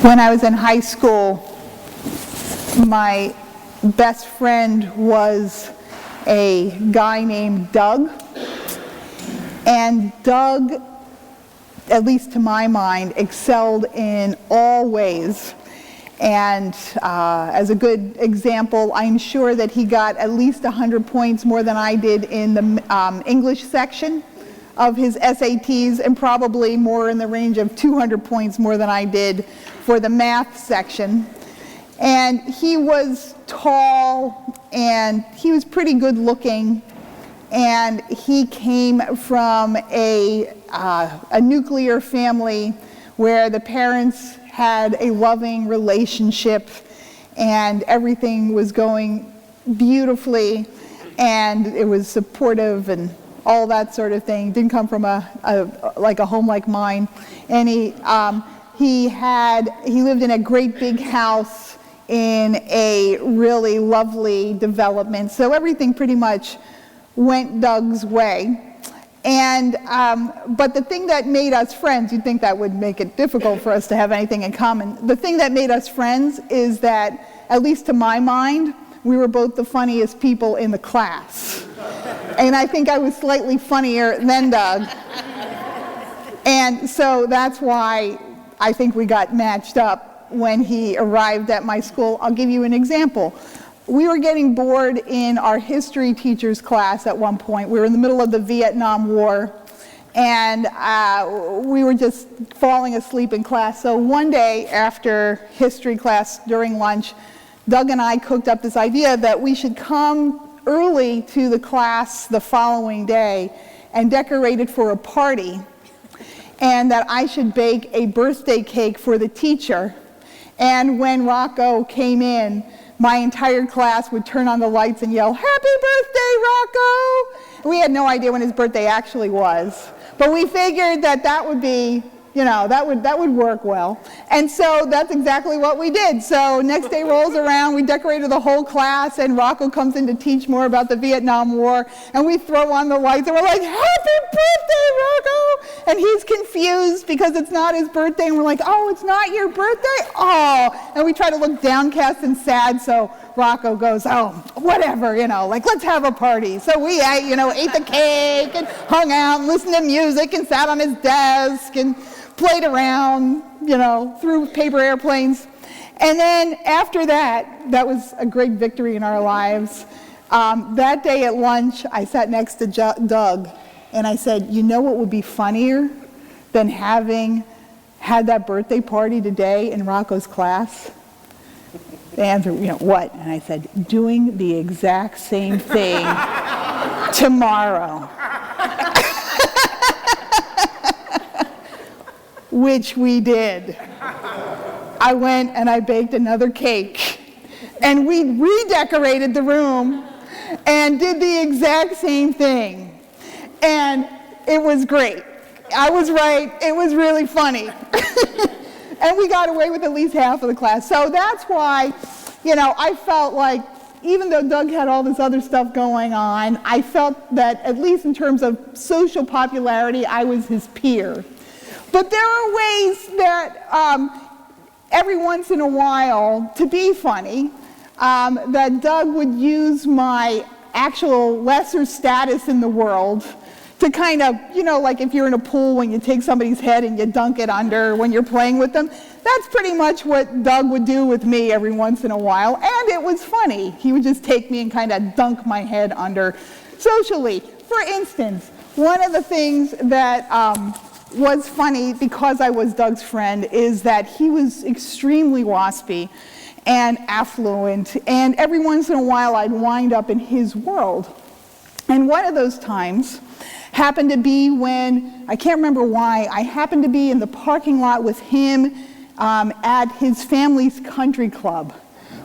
When I was in high school, my best friend was a guy named Doug. And Doug, at least to my mind, excelled in all ways. And as a good example, I'm sure that he got at least 100 points more than I did in the English section of his SATs, and probably more in the range of 200 points more than I did for the math section. And he was tall, and he was pretty good looking, and he came from a nuclear family where the parents had a loving relationship and everything was going beautifufully, and it was supportive and all that sort of thing. Didn't come from a home like mine. And he lived in a great big house in a really lovely development. So everything pretty much went Doug's way. And but the thing that made us friends, you'd think that would make it difficult for us to have anything in common. The thing that made us friends is that, at least to my mind, we were both the funniest people in the class. And I think I was slightly funnier than Doug. And so that's why I think we got matched up when he arrived at my school. I'll give you an example. We were getting bored in our history teacher's class at one point. We were in the middle of the Vietnam War, and we were just falling asleep in class. So one day after history class during lunch, Doug and I cooked up this idea that we should come early to the class the following day and decorate it for a party, and that I should bake a birthday cake for the teacher. And when Rocco came in, my entire class would turn on the lights and yell, "Happy birthday, Rocco!" We had no idea when his birthday actually was, but we figured that that would be, that would work well. And so that's exactly what we did. So next day rolls around, we decorated the whole class, and Rocco comes in to teach more about the Vietnam War, and we throw on the lights, and we're like, "Happy birthday, Rocco!" And he's confused because it's not his birthday, and we're like, "Oh, it's not your birthday? Oh!" And we try to look downcast and sad, so Rocco goes, "Oh, whatever, let's have a party." So we ate the cake, and hung out, and listened to music, and sat on his desk, and played around, threw paper airplanes. And then after that was a great victory in our lives. That day at lunch, I sat next to Doug, and I said, "You know what would be funnier than having had that birthday party today in Rocco's class?" The answer, "What?" And I said, "Doing the exact same thing tomorrow." Which we did. I went and I baked another cake, and we redecorated the room and did the exact same thing. And it was great. I was right. It was really funny. And we got away with at least half of the class. So that's why, I felt like, even though Doug had all this other stuff going on, I felt that, at least in terms of social popularity, I was his peer. But there are ways that every once in a while, to be funny, that Doug would use my actual lesser status in the world to kind of, like if you're in a pool when you take somebody's head and you dunk it under when you're playing with them. That's pretty much what Doug would do with me every once in a while, and it was funny. He would just take me and kind of dunk my head under socially. For instance, one of the things that was funny, because I was Doug's friend, is that he was extremely waspy and affluent, and every once in a while I'd wind up in his world. And one of those times happened to be when, I can't remember why, I happened to be in the parking lot with him at his family's country club,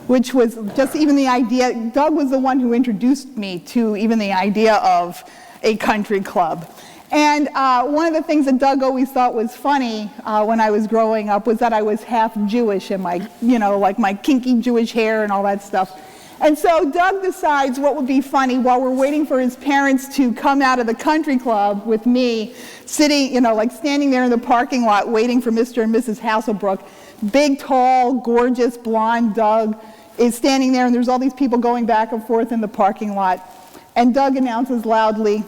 which was just even the idea. Doug was the one who introduced me to even the idea of a country club. And one of the things that Doug always thought was funny when I was growing up was that I was half Jewish, and my, like my kinky Jewish hair and all that stuff. And so Doug decides what would be funny while we're waiting for his parents to come out of the country club with me, sitting, like standing there in the parking lot waiting for Mr. and Mrs. Hasselbrook. Big, tall, gorgeous, blonde Doug is standing there, and there's all these people going back and forth in the parking lot. And Doug announces loudly,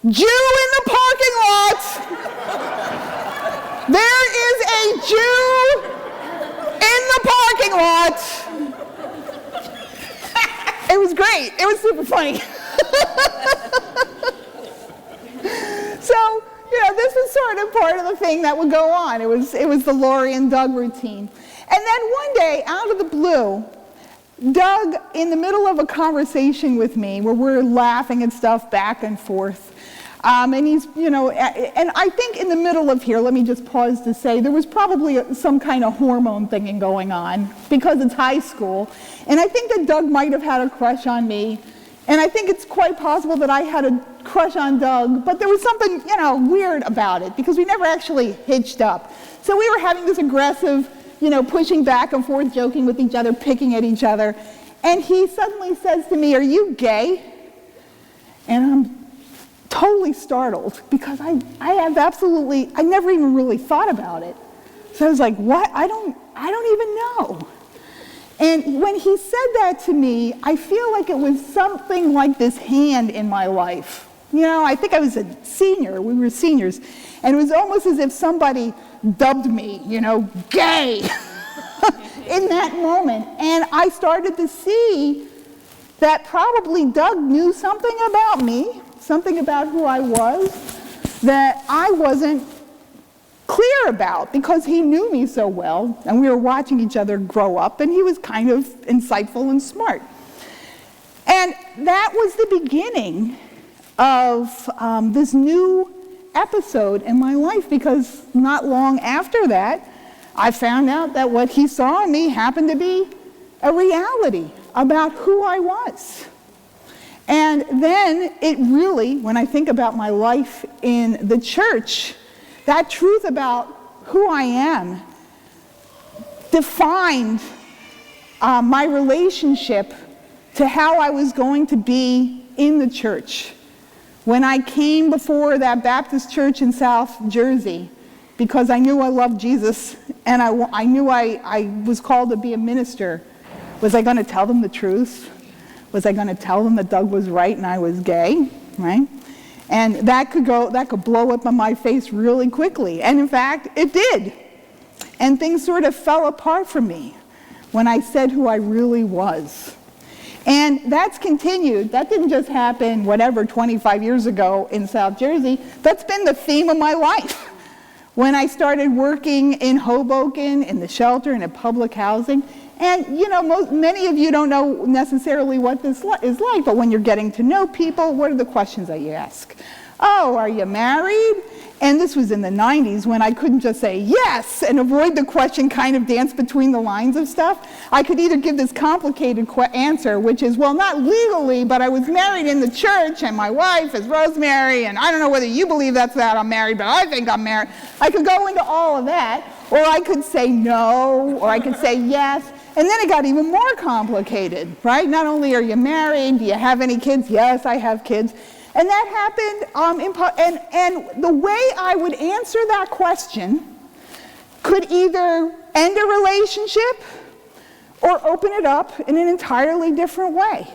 "Jew in the parking lot! There is a Jew in the parking lot!" It was great. It was super funny. So, this was sort of part of the thing that would go on. It was the Lori and Doug routine. And then one day, out of the blue, Doug, in the middle of a conversation with me, where we're laughing and stuff back and forth, and he's, and I think in the middle of here, let me just pause to say, there was probably some kind of hormone thing going on, because it's high school, and I think that Doug might have had a crush on me, and I think it's quite possible that I had a crush on Doug, but there was something, weird about it, because we never actually hitched up. So we were having this aggressive, pushing back and forth, joking with each other, picking at each other, and he suddenly says to me, "Are you gay?" And I'm totally startled, because I never even really thought about it. So I was like, what? I don't even know. And when he said that to me, I feel like it was something like this hand in my life. I think I was a senior, we were seniors, and it was almost as if somebody dubbed me, gay, in that moment. And I started to see that probably Doug knew something about me, something about who I was, that I wasn't clear about, because he knew me so well, and we were watching each other grow up, and he was kind of insightful and smart. And that was the beginning of this new episode in my life, because not long after that, I found out that what he saw in me happened to be a reality about who I was. And then it really, when I think about my life in the church, that truth about who I am defined my relationship to how I was going to be in the church. When I came before that Baptist church in South Jersey, because I knew I loved Jesus, and I knew I was called to be a minister, was I going to tell them the truth? Was I going to tell them that Doug was right and I was gay, right? And that could blow up on my face really quickly. And in fact, it did. And things sort of fell apart for me when I said who I really was. And that's continued. That didn't just happen, 25 years ago in South Jersey. That's been the theme of my life. When I started working in Hoboken, in the shelter, and in public housing, and many of you don't know necessarily what this is like, but when you're getting to know people, what are the questions that you ask? Oh, are you married? And this was in the 90s, when I couldn't just say yes and avoid the question, kind of dance between the lines of stuff. I could either give this complicated answer, which is, well, not legally, but I was married in the church, and my wife is Rosemary, and I don't know whether you believe that I'm married, but I think I'm married. I could go into all of that, or I could say no, or I could say yes. And then it got even more complicated, right? Not only are you married, do you have any kids? Yes, I have kids. And that happened, and the way I would answer that question could either end a relationship or open it up in an entirely different way.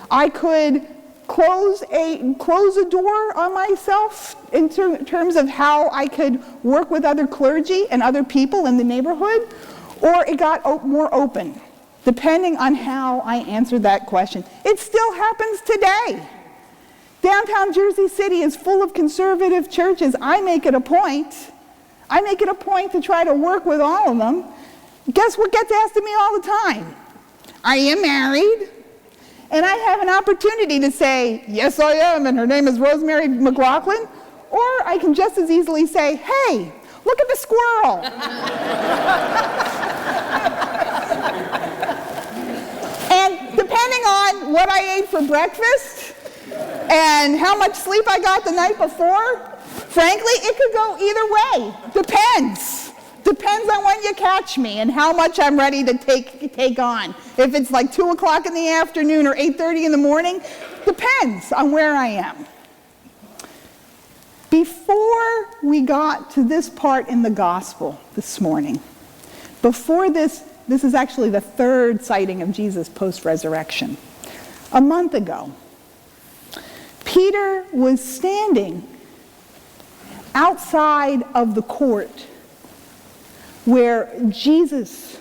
I could close a door on myself in terms of how I could work with other clergy and other people in the neighborhood, or it got more open, depending on how I answered that question. It still happens today. Downtown Jersey City is full of conservative churches. I make it a point to try to work with all of them. Guess what gets asked of me all the time? Are you married? And I have an opportunity to say, yes, I am, and her name is Rosemary McLaughlin. Or I can just as easily say, hey, look at the squirrel. And depending on what I ate for breakfast and how much sleep I got the night before, frankly, it could go either way. Depends. Depends on when you catch me and how much I'm ready to take on. If it's like 2 o'clock in the afternoon or 8:30 in the morning, depends on where I am. Before we got to this part in the gospel this morning, before this is actually the third sighting of Jesus post-resurrection. A month ago, Peter was standing outside of the court where Jesus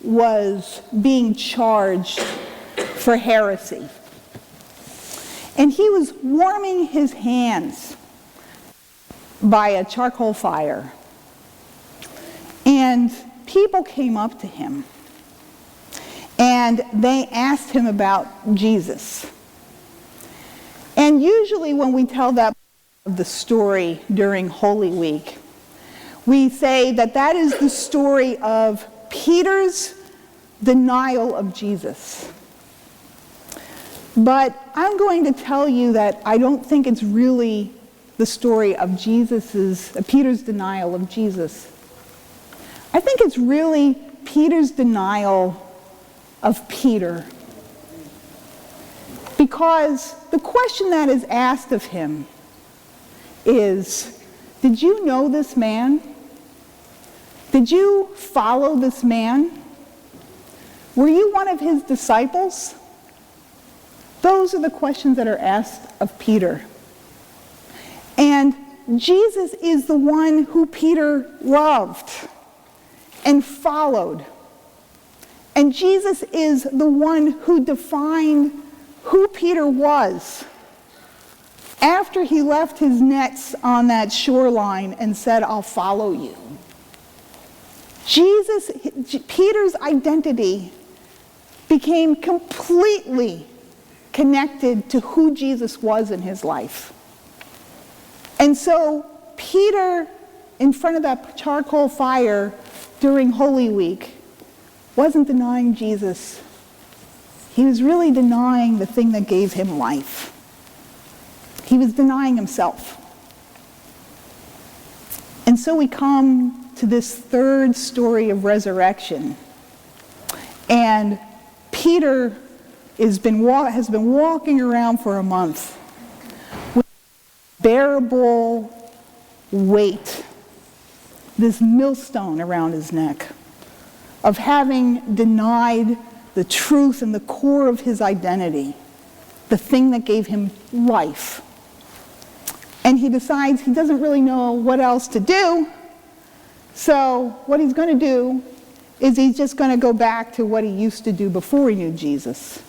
was being charged for heresy. And he was warming his hands by a charcoal fire. And people came up to him and they asked him about Jesus. And usually when we tell that of the story during Holy Week, we say that that is the story of Peter's denial of Jesus. But I'm going to tell you that I don't think it's really the story of Peter's denial of Jesus. I think it's really Peter's denial of Peter. Because the question that is asked of him is, did you know this man? Did you follow this man? Were you one of his disciples? Those are the questions that are asked of Peter. And Jesus is the one who Peter loved and followed. And Jesus is the one who defined who Peter was after he left his nets on that shoreline and said, I'll follow you. Peter's identity became completely connected to who Jesus was in his life. And so Peter, in front of that charcoal fire during Holy Week, wasn't denying Jesus. He was really denying the thing that gave him life. He was denying himself. And so we come to this third story of resurrection. And Peter has been walking around for a month with unbearable weight, this millstone around his neck, of having denied the truth and the core of his identity, the thing that gave him life. And he decides he doesn't really know what else to do, so what he's going to do is he's just going to go back to what he used to do before he knew Jesus,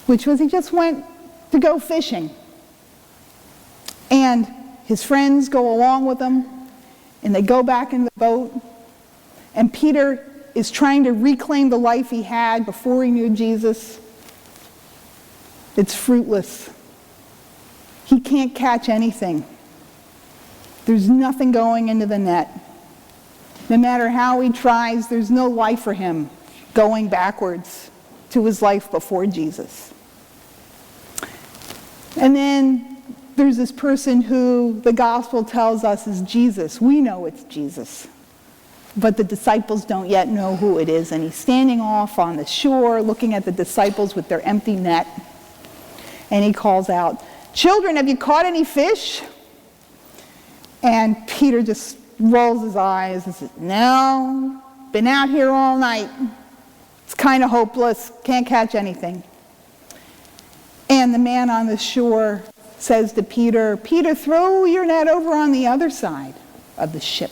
which was he just went to go fishing. And his friends go along with him, and they go back in the boat, and Peter is trying to reclaim the life he had before he knew Jesus. It's fruitless. He can't catch anything. There's nothing going into the net. No matter how he tries, there's no life for him going backwards to his life before Jesus. And then there's this person who the gospel tells us is Jesus. We know it's Jesus, but the disciples don't yet know who it is. And he's standing off on the shore looking at the disciples with their empty net. And he calls out, "Children, have you caught any fish?" And Peter just rolls his eyes and says, "No, been out here all night. It's kind of hopeless, can't catch anything." And the man on the shore says to Peter, "Peter, throw your net over on the other side of the ship."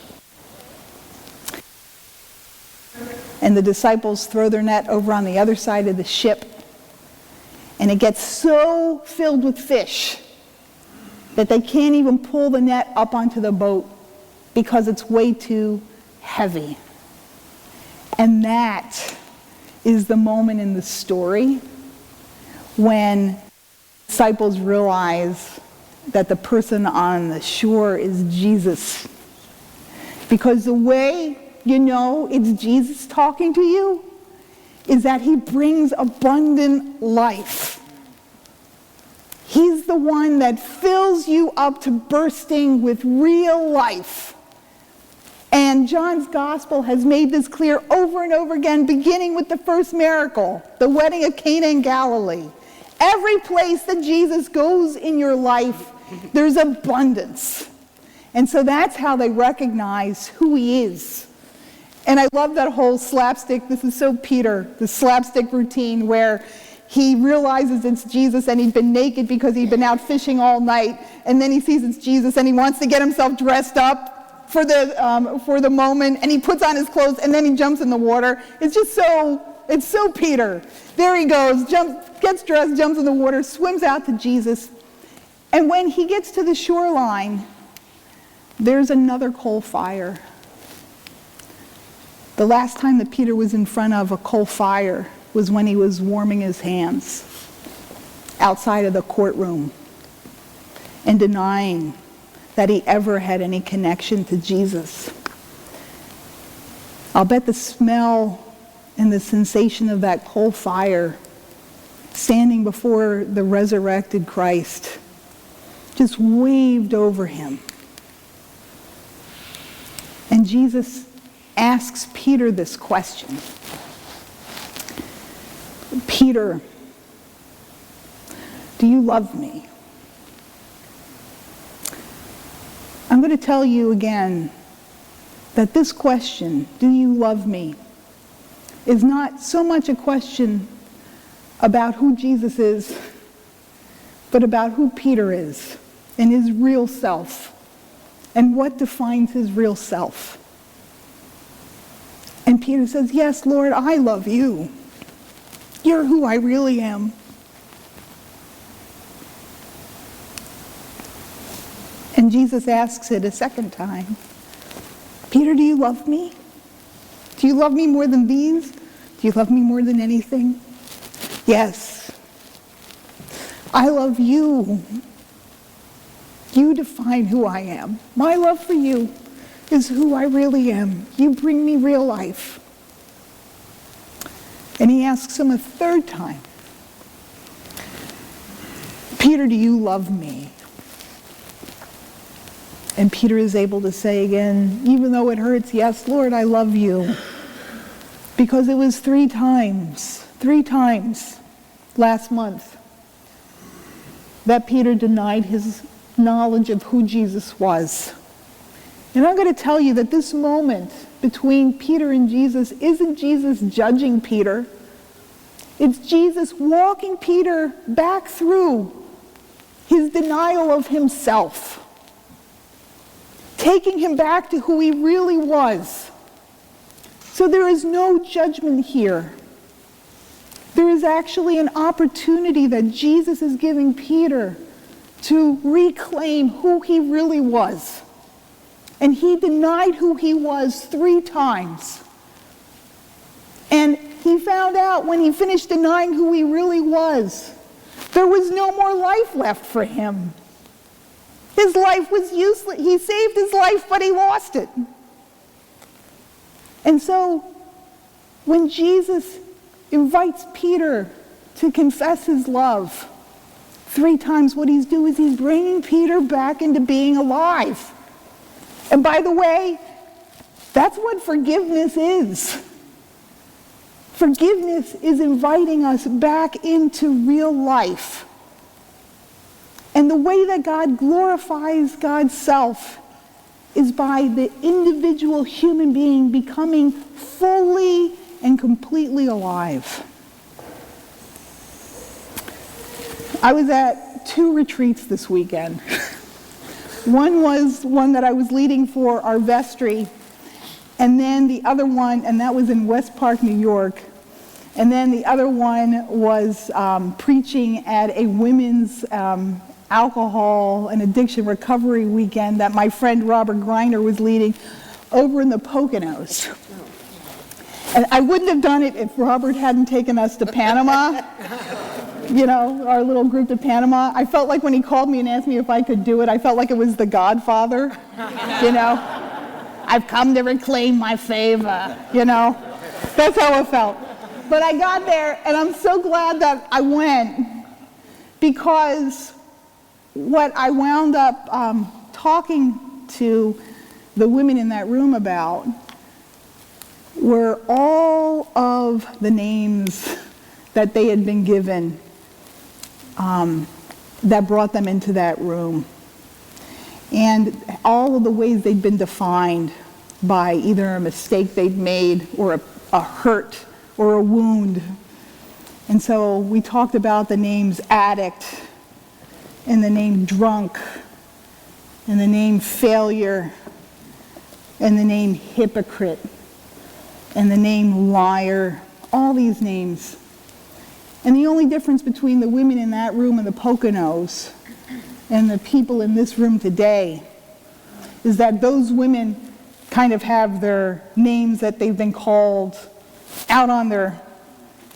And the disciples throw their net over on the other side of the ship. And it gets so filled with fish that they can't even pull the net up onto the boat because it's way too heavy. And that is the moment in the story when disciples realize that the person on the shore is Jesus. Because the way you know it's Jesus talking to you is that he brings abundant life. He's the one that fills you up to bursting with real life. And And John's gospel has made this clear over and over again, beginning with the first miracle, the wedding of Cana in Galilee. Every place that Jesus goes in your life, there's abundance. And so that's how they recognize who he is. And I love that whole slapstick, this is so Peter, the slapstick routine where he realizes it's Jesus and he'd been naked because he'd been out fishing all night. And then he sees it's Jesus and he wants to get himself dressed up for the moment. And he puts on his clothes and then he jumps in the water. It's so Peter. There he goes, gets dressed, jumps in the water, swims out to Jesus. And when he gets to the shoreline, there's another coal fire. The last time that Peter was in front of a coal fire was when he was warming his hands outside of the courtroom and denying that he ever had any connection to Jesus. I'll bet the smell and the sensation of that coal fire standing before the resurrected Christ just waved over him. And Jesus asks Peter this question. Peter, do you love me? I'm going to tell you again that this question, do you love me, is not so much a question about who Jesus is, but about who Peter is and his real self and what defines his real self. And Peter says, yes, Lord, I love you. You're who I really am. And Jesus asks it a second time. Peter, do you love me? Do you love me more than these? Do you love me more than anything? Yes. I love you. You define who I am. My love for you is who I really am. You bring me real life. And he asks him a third time, Peter, do you love me? And Peter is able to say again, even though it hurts, yes, Lord, I love you. Because it was three times last month that Peter denied his knowledge of who Jesus was. And I'm going to tell you that this moment between Peter and Jesus isn't Jesus judging Peter. It's Jesus walking Peter back through his denial of himself, taking him back to who he really was. So there is no judgment here. There is actually an opportunity that Jesus is giving Peter to reclaim who he really was. And he denied who he was 3 times. And he found out when he finished denying who he really was, there was no more life left for him. His life was useless. He saved his life, but he lost it. And so, when Jesus invites Peter to confess his love 3 times, what he's doing is he's bringing Peter back into being alive. And by the way, that's what forgiveness is. Forgiveness is inviting us back into real life. And the way that God glorifies God's self is by the individual human being becoming fully and completely alive. I was at 2 retreats this weekend. One was one that I was leading for our vestry, and then the other one, and that was in West Park, New York. And then the other one was preaching at a women's alcohol and addiction recovery weekend that my friend Robert Greiner was leading over in the Poconos. And I wouldn't have done it if Robert hadn't taken us to Panama. You know, our little group to Panama. I felt like when he called me and asked me if I could do it, I felt like it was The Godfather. You know, I've come to reclaim my favor. You know, that's how I felt. But I got there, and I'm so glad that I went, because what I wound up talking to the women in that room about were all of the names that they had been given that brought them into that room. And all of the ways they'd been defined by either a mistake they'd made or a hurt or a wound. And so we talked about the names addict and the name drunk and the name failure and the name hypocrite and the name liar, all these names. And the only difference between the women in that room and the Poconos and the people in this room today is that those women kind of have their names that they've been called out on their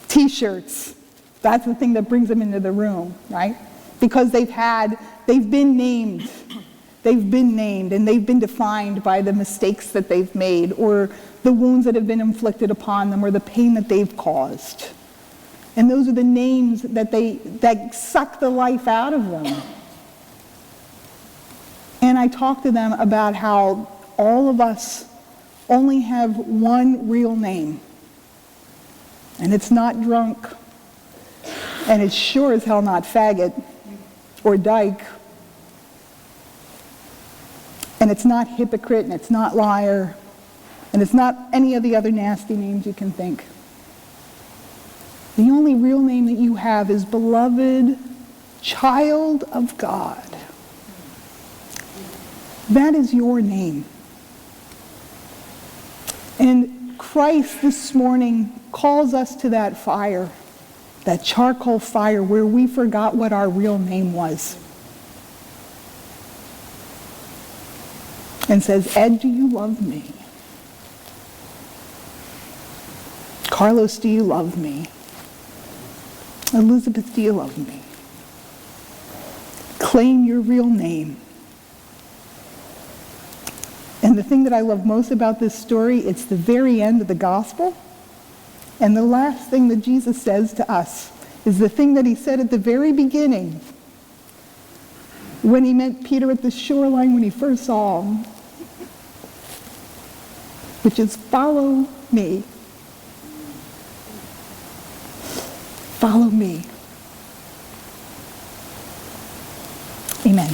t-shirts. That's the thing that brings them into the room, right? Because they've been named, and they've been defined by the mistakes that they've made, or the wounds that have been inflicted upon them, or the pain that they've caused. And those are the names that suck the life out of them. And I talked to them about how all of us only have one real name. And it's not drunk. And it's sure as hell not faggot or dyke. And it's not hypocrite, and it's not liar, and it's not any of the other nasty names you can think. The only real name that you have is beloved child of God. That is your name. And Christ this morning calls us to that fire, that charcoal fire where we forgot what our real name was. And says, Ed, do you love me? Carlos, do you love me? Elizabeth, do you love me? Claim your real name. And the thing that I love most about this story, it's the very end of the gospel. And the last thing that Jesus says to us is the thing that he said at the very beginning when he met Peter at the shoreline when he first saw him, which is, follow me. Follow me. Amen.